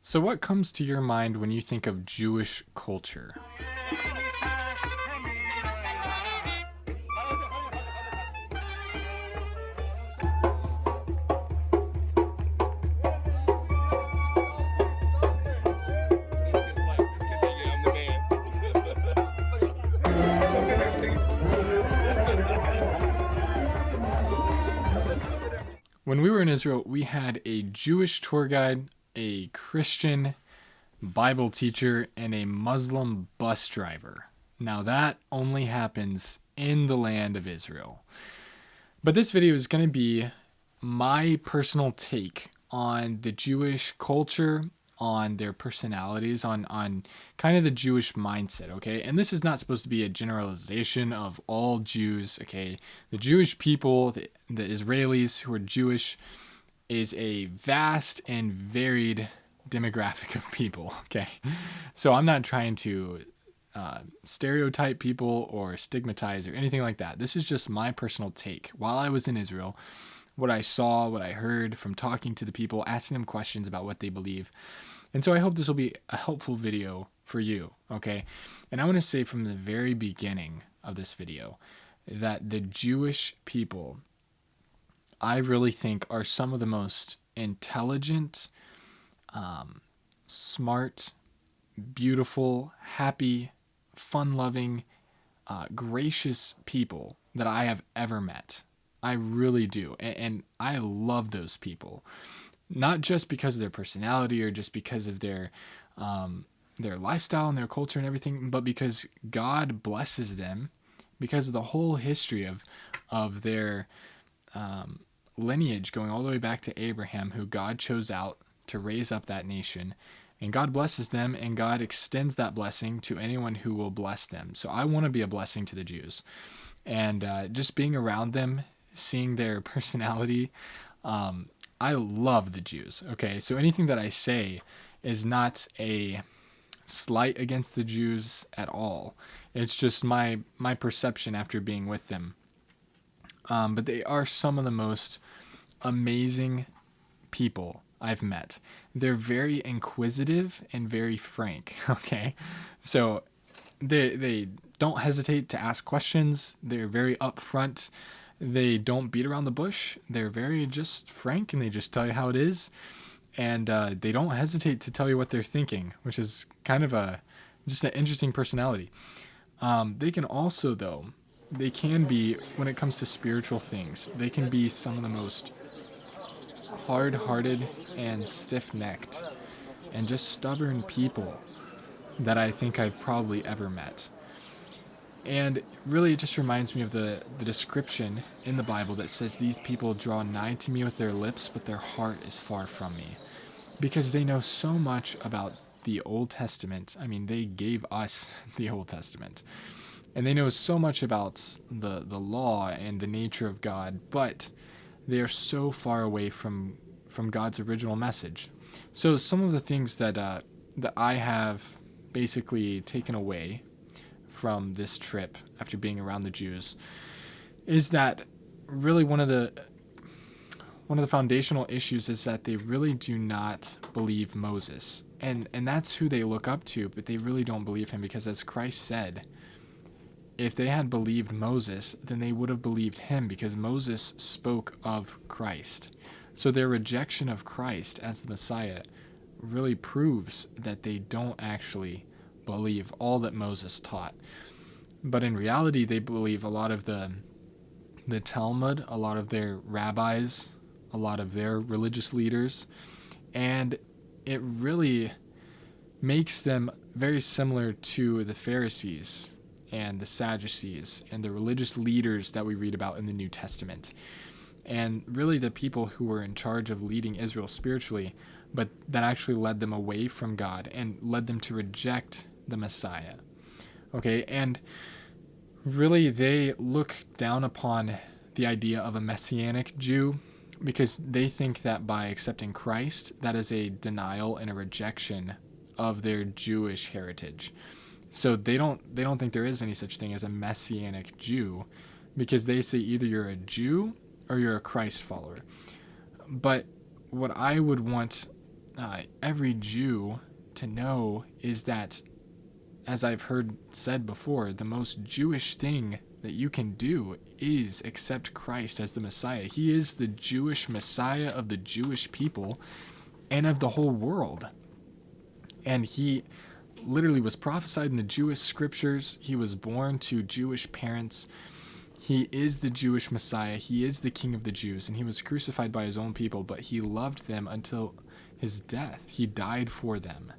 So, what comes to your mind when you think of Jewish culture? When we were in Israel, we had a Jewish tour guide, a Christian Bible teacher, and a Muslim bus driver. Now, that only happens in the land of Israel. But this video is going to be my personal take on the Jewish culture, on their personalities, on kind of the Jewish mindset, okay? And this is not supposed to be a generalization of all Jews, okay? The Jewish people, the Israelis who are Jewish, is a vast and varied demographic of people, okay? So I'm not trying to stereotype people or stigmatize or anything like that. This is just my personal take. While I was in Israel, what I saw, what I heard from talking to the people, asking them questions about what they believe. And so I hope this will be a helpful video for you, okay? And I want to say from the very beginning of this video that the Jewish people, I really think, are some of the most intelligent, smart, beautiful, happy, fun-loving, gracious people that I have ever met. I really do. And I love those people. Not just because of their personality or just because of their lifestyle and their culture and everything, but because God blesses them because of the whole history of their lineage going all the way back to Abraham, who God chose out to raise up that nation. And God blesses them, and God extends that blessing to anyone who will bless them. So I want to be a blessing to the Jews. And just being around them, seeing their personality, I love the Jews. Okay, so anything that I say is not a slight against the Jews at all. It's just my perception after being with them. But they are some of the most amazing people I've met. They're very inquisitive and very frank. Okay, so they don't hesitate to ask questions. They're very upfront. They don't beat around the bush. They're very just frank, and they just tell you how it is. And they don't hesitate to tell you what they're thinking, which is kind of just an interesting personality. They can also, though, they can be, when it comes to spiritual things, they can be some of the most hard-hearted and stiff-necked and just stubborn people that I think I've probably ever met. And really, it just reminds me of the description in the Bible that says these people draw nigh to me with their lips, but their heart is far from me. Because they know so much about the Old Testament. I mean, they gave us the Old Testament. And they know so much about the law and the nature of God, but they are so far away from God's original message. So some of the things that I have basically taken away from this trip after being around the Jews is that really one of the foundational issues is that they really do not believe Moses. And that's who they look up to, but they really don't believe him, because as Christ said, if they had believed Moses, then they would have believed him, because Moses spoke of Christ. So their rejection of Christ as the Messiah really proves that they don't actually believe all that Moses taught. But in reality, they believe a lot of the Talmud, a lot of their rabbis, a lot of their religious leaders, and it really makes them very similar to the Pharisees and the Sadducees and the religious leaders that we read about in the New Testament. And really the people who were in charge of leading Israel spiritually, but that actually led them away from God and led them to reject the Messiah. Okay, and really they look down upon the idea of a Messianic Jew, because they think that by accepting Christ, that is a denial and a rejection of their Jewish heritage. So they don't think there is any such thing as a Messianic Jew, because they say either you're a Jew or you're a Christ follower. But what I would want every Jew to know is that, as I've heard said before, the most Jewish thing that you can do is accept Christ as the Messiah. He is the Jewish Messiah of the Jewish people and of the whole world. And he literally was prophesied in the Jewish scriptures. He was born to Jewish parents. He is the Jewish Messiah. He is the King of the Jews, and he was crucified by his own people, but he loved them until his death. He died for them.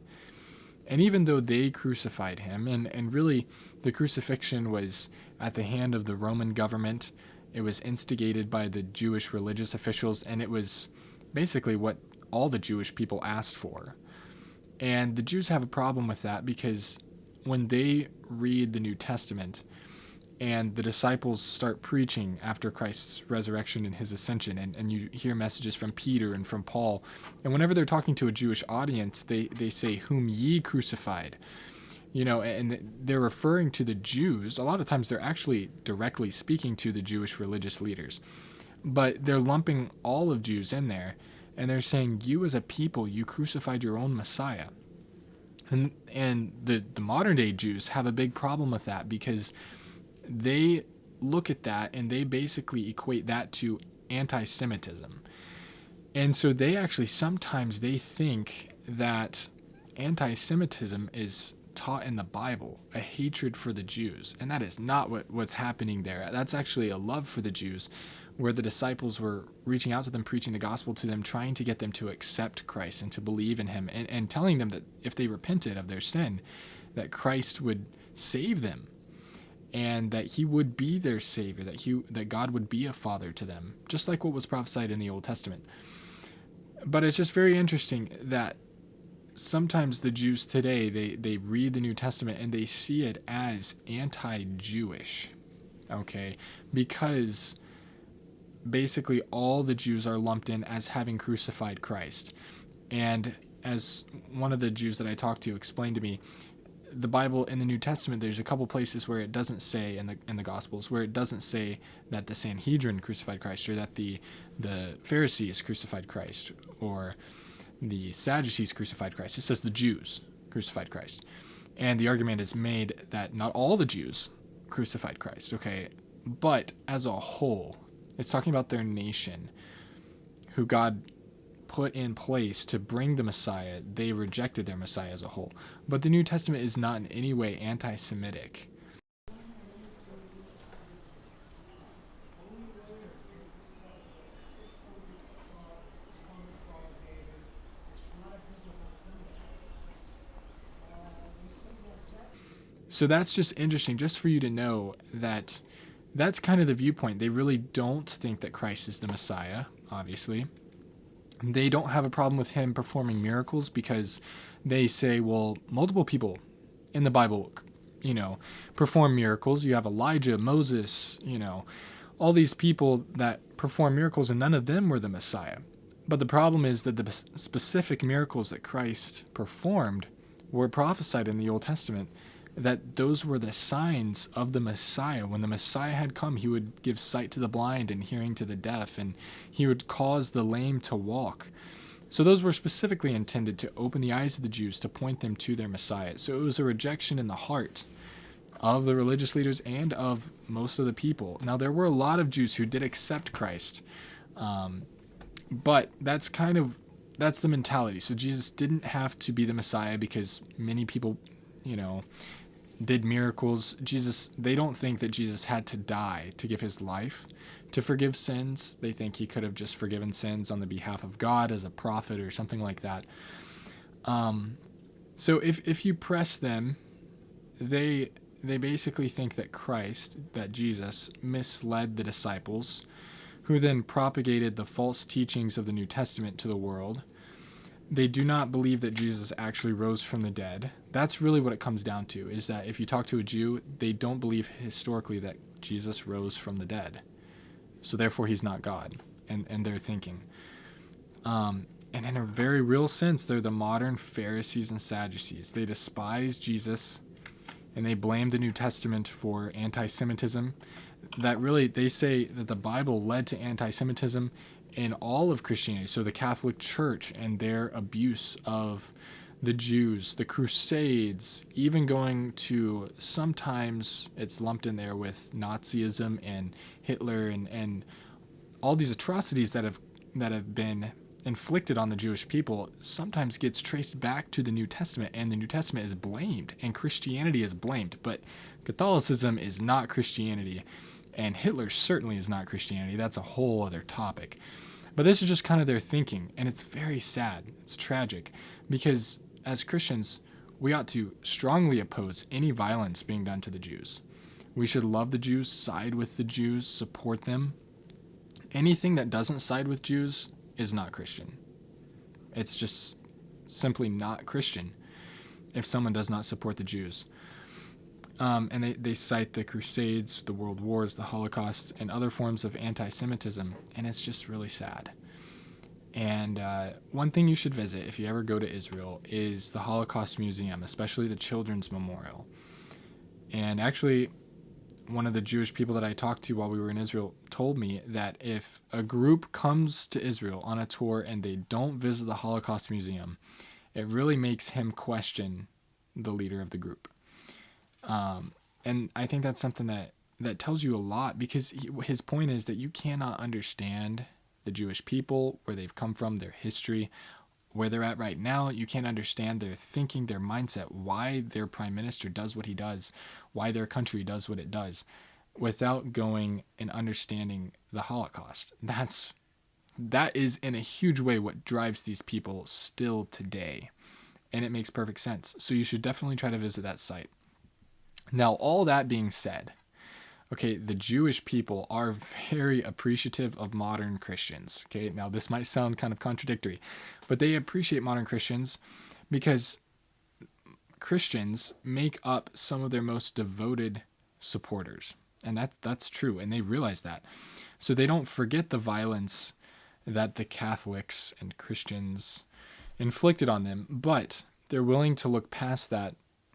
And even though they crucified him, and really the crucifixion was at the hand of the Roman government, it was instigated by the Jewish religious officials, and it was basically what all the Jewish people asked for. And the Jews have a problem with that because when they read the New Testament and the disciples start preaching after Christ's resurrection and his ascension, and you hear messages from Peter and from Paul, and whenever they're talking to a Jewish audience, they say, "Whom ye crucified." And they're referring to the Jews. A lot of times they're actually directly speaking to the Jewish religious leaders, but they're lumping all of Jews in there, and they're saying, "You as a people, you crucified your own Messiah." And the modern day Jews have a big problem with that because they look at that and they basically equate that to anti-Semitism. And so they actually sometimes they think that anti-Semitism is taught in the Bible, a hatred for the Jews. And that is not what's happening there. That's actually a love for the Jews, where the disciples were reaching out to them, preaching the gospel to them, trying to get them to accept Christ and to believe in him, and telling them that if they repented of their sin, that Christ would save them, and that he would be their savior, that God would be a father to them, just like what was prophesied in the Old Testament. But it's just very interesting that sometimes the Jews today, they read the New Testament and they see it as anti-Jewish, okay? Because basically all the Jews are lumped in as having crucified Christ. And as one of the Jews that I talked to explained to me, the Bible in the New Testament, there's a couple places where it doesn't say, in the Gospels, where it doesn't say that the Sanhedrin crucified Christ, or that the Pharisees crucified Christ, or the Sadducees crucified Christ. It says the Jews crucified Christ. And the argument is made that not all the Jews crucified Christ, okay? But as a whole, it's talking about their nation, who God put in place to bring the Messiah. They rejected their Messiah as a whole. But the New Testament is not in any way anti-Semitic. So that's just interesting, just for you to know that that's kind of the viewpoint. They really don't think that Christ is the Messiah, obviously. They don't have a problem with him performing miracles because they say, well, multiple people in the Bible, perform miracles. You have Elijah, Moses, all these people that perform miracles, and none of them were the Messiah. But the problem is that the specific miracles that Christ performed were prophesied in the Old Testament, that those were the signs of the Messiah. When the Messiah had come, he would give sight to the blind and hearing to the deaf, and he would cause the lame to walk. So those were specifically intended to open the eyes of the Jews, to point them to their Messiah. So it was a rejection in the heart of the religious leaders and of most of the people. Now, there were a lot of Jews who did accept Christ, but that's the mentality. So Jesus didn't have to be the Messiah because many people, did miracles. They don't think that Jesus had to die to give his life to forgive sins. They think he could have just forgiven sins on the behalf of God as a prophet or something like that. So if you press them, they basically think that Jesus misled the disciples, who then propagated the false teachings of the New Testament to the world. They do not believe that Jesus actually rose from the dead. That's really what it comes down to, is that if you talk to a Jew, they don't believe historically that Jesus rose from the dead. So therefore he's not God, and they're thinking. And in a very real sense, they're the modern Pharisees and Sadducees. They despise Jesus, and they blame the New Testament for anti-Semitism. That really, they say that the Bible led to anti-Semitism, in all of Christianity. So the Catholic Church and their abuse of the Jews, the Crusades, even going to, sometimes it's lumped in there with Nazism and Hitler and all these atrocities that have been inflicted on the Jewish people, sometimes gets traced back to the New Testament, and the New Testament is blamed and Christianity is blamed. But Catholicism is not Christianity, and Hitler certainly is not Christianity. That's a whole other topic. But this is just kind of their thinking, and it's very sad. It's tragic, because as Christians, we ought to strongly oppose any violence being done to the Jews. We should love the Jews, side with the Jews, support them. Anything that doesn't side with Jews is not Christian. It's just simply not Christian if someone does not support the Jews. And they cite the Crusades, the World Wars, the Holocaust, and other forms of anti-Semitism, and it's just really sad. And one thing you should visit if you ever go to Israel is the Holocaust Museum, especially the Children's Memorial. And actually, one of the Jewish people that I talked to while we were in Israel told me that if a group comes to Israel on a tour and they don't visit the Holocaust Museum, it really makes him question the leader of the group. And I think that's something that tells you a lot, because his point is that you cannot understand the Jewish people, where they've come from, their history, where they're at right now. You can't understand their thinking, their mindset, why their prime minister does what he does, why their country does what it does, without going and understanding the Holocaust. That is in a huge way what drives these people still today. And it makes perfect sense. So you should definitely try to visit that site. Now, all that being said, okay, the Jewish people are very appreciative of modern Christians. Okay, now this might sound kind of contradictory, but they appreciate modern Christians because Christians make up some of their most devoted supporters. And that's true, and they realize that. So they don't forget the violence that the Catholics and Christians inflicted on them, but they're willing to look past that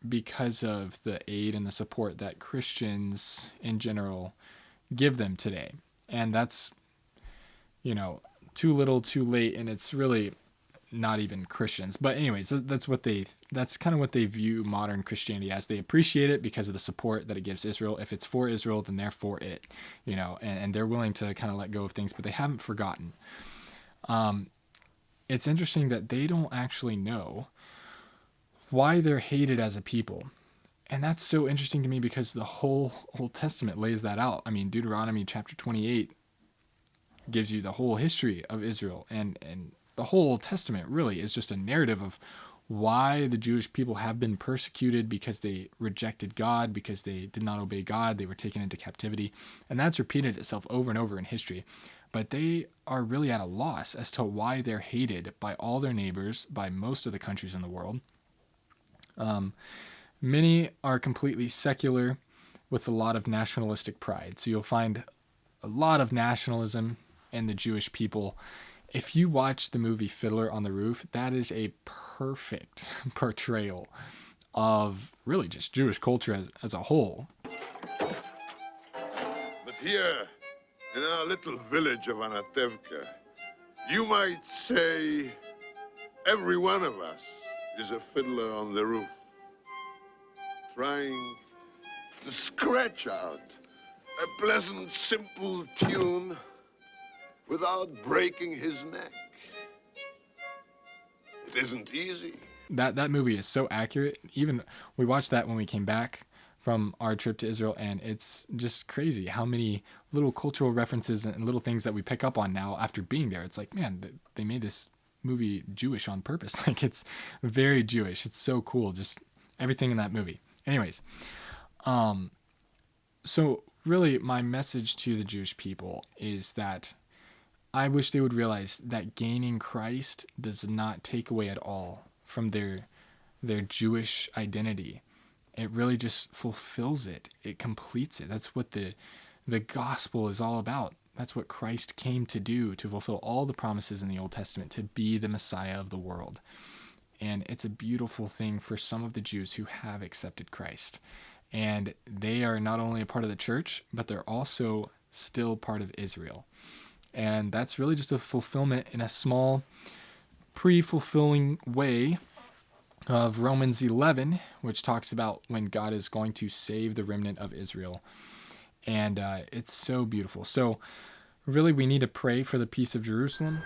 because of the aid and the support that Christians in general give them today. And that's, too little, too late, and it's really not even Christians. But anyways, that's kind of what they view modern Christianity as. They appreciate it because of the support that it gives Israel. If it's for Israel, then they're for it, and they're willing to kind of let go of things, but they haven't forgotten. It's interesting that they don't actually know why they're hated as a people. And that's so interesting to me because the whole Old Testament lays that out. I mean, Deuteronomy chapter 28 gives you the whole history of Israel. And the whole Old Testament really is just a narrative of why the Jewish people have been persecuted because they rejected God, because they did not obey God. They were taken into captivity. And that's repeated itself over and over in history. But they are really at a loss as to why they're hated by all their neighbors, by most of the countries in the world. Many are completely secular with a lot of nationalistic pride. So you'll find a lot of nationalism in the Jewish people. If you watch the movie Fiddler on the Roof, that is a perfect portrayal of really just Jewish culture as a whole. But here, in our little village of Anatevka, you might say every one of us is a fiddler on the roof, trying to scratch out a pleasant, simple tune without breaking his neck. It isn't easy. That movie is so accurate. Even we watched that when we came back from our trip to Israel, and it's just crazy how many little cultural references and little things that we pick up on now after being there. It's like, man, they made this movie Jewish on purpose. Like, it's very Jewish. It's so cool, just everything in that movie. Anyways, so really my message to the Jewish people is that I wish they would realize that gaining Christ does not take away at all from their Jewish identity. It really just fulfills it. It completes it. That's what the gospel is all about. That's what Christ came to do, to fulfill all the promises in the Old Testament, to be the Messiah of the world. And it's a beautiful thing for some of the Jews who have accepted Christ. And they are not only a part of the church, but they're also still part of Israel. And that's really just a fulfillment in a small, pre-fulfilling way of Romans 11, which talks about when God is going to save the remnant of Israel. And it's so beautiful. So really, we need to pray for the peace of Jerusalem.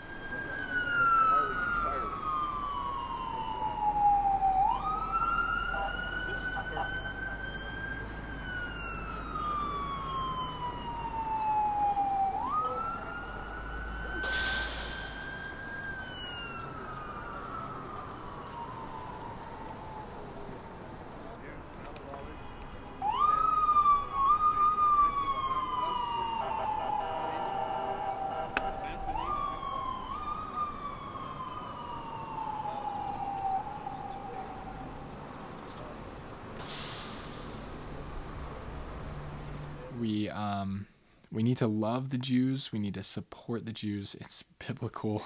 We need to love the Jews. We need to support the Jews. It's biblical.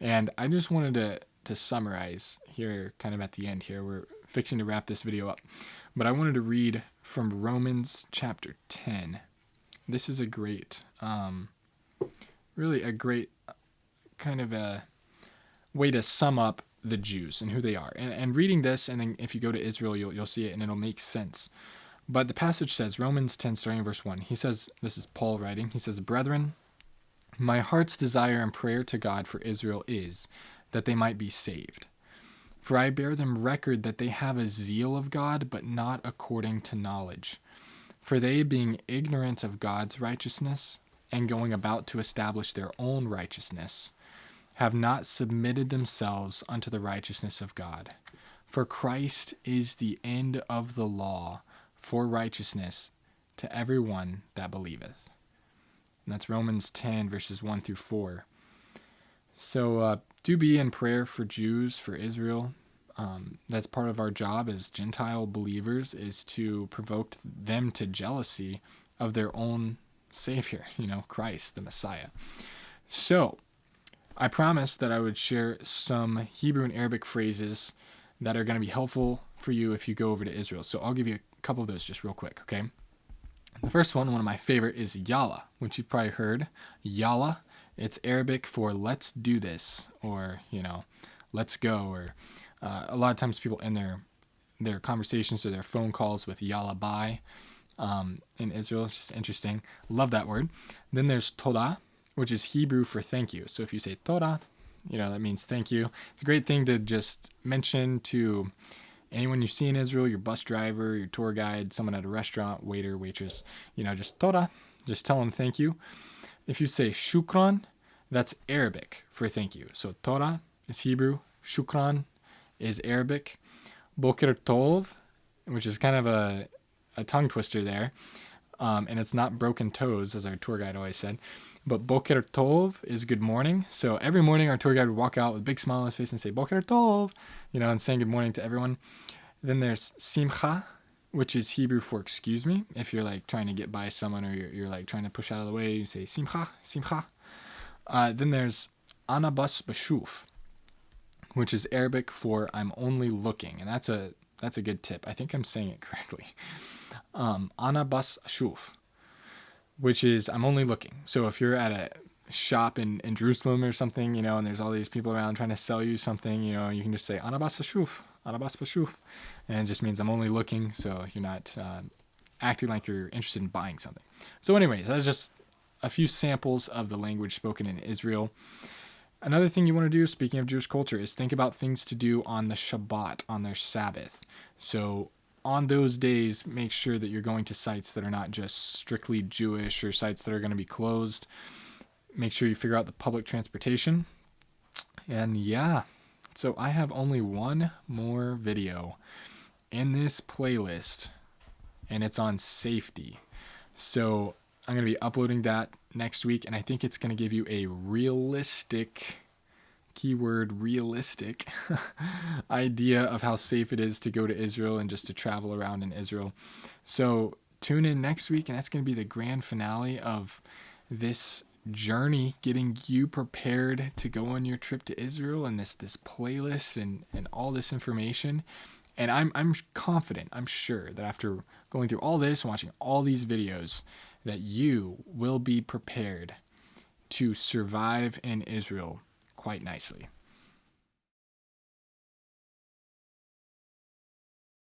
And I just wanted to summarize here, kind of at the end here. We're fixing to wrap this video up. But I wanted to read from Romans chapter 10. This is a great, really a great kind of a way to sum up the Jews and who they are. And reading this, and then if you go to Israel, you'll see it and it'll make sense. But the passage says, Romans 10, starting in verse 1, he says, this is Paul writing, he says, "Brethren, my heart's desire and prayer to God for Israel is that they might be saved. For I bear them record that they have a zeal of God, but not according to knowledge. For they, being ignorant of God's righteousness, and going about to establish their own righteousness, have not submitted themselves unto the righteousness of God. For Christ is the end of the law, for righteousness to every one that believeth." And that's Romans 10, verses 1 through 4. So do be in prayer for Jews, for Israel. That's part of our job as Gentile believers, is to provoke them to jealousy of their own Savior, Christ, the Messiah. So I promised that I would share some Hebrew and Arabic phrases that are going to be helpful for you if you go over to Israel. So I'll give you a couple of those just real quick, okay? The first one of my favorite, is Yalla, which you've probably heard. Yalla, it's Arabic for let's do this, or, let's go, or a lot of times people end their conversations or their phone calls with Yalla bye in Israel. It's just interesting. Love that word. Then there's Todah, which is Hebrew for thank you. So if you say Todah, that means thank you. It's a great thing to just mention to anyone you see in Israel, your bus driver, your tour guide, someone at a restaurant, waiter, waitress, just Todah, just tell them thank you. If you say shukran, that's Arabic for thank you. So Todah is Hebrew, shukran is Arabic. Boker tov, which is kind of a tongue twister there, and it's not broken toes, as our tour guide always said. But Boker tov is good morning. So every morning our tour guide would walk out with a big smile on his face and say Boker tov, and saying good morning to everyone. Then there's simcha, which is Hebrew for excuse me. If you're like trying to get by someone, or you're like trying to push out of the way, you say simcha, simcha. Then there's anabas bashuf, which is Arabic for I'm only looking. And that's a good tip. I think I'm saying it correctly. Anabas bashuf, which is I'm only looking. So if you're at a shop in Jerusalem or something, and there's all these people around trying to sell you something, you can just say Anabas bashuf, and it just means I'm only looking, so you're not acting like you're interested in buying something. So anyways, that's just a few samples of the language spoken in Israel. Another thing you want to do, speaking of Jewish culture, is think about things to do on the Shabbat, on their Sabbath. So on those days, make sure that you're going to sites that are not just strictly Jewish, or sites that are going to be closed. Make sure you figure out the public transportation. And yeah, so I have only one more video in this playlist, and it's on safety. So I'm going to be uploading that next week, and I think it's going to give you a realistic, keyword realistic, idea of how safe it is to go to Israel and just to travel around in Israel. So tune in next week, and that's going to be the grand finale of this journey, getting you prepared to go on your trip to Israel, and this playlist and all this information. And I'm confident, I'm sure that after going through all this and watching all these videos, that you will be prepared to survive in Israel quite nicely.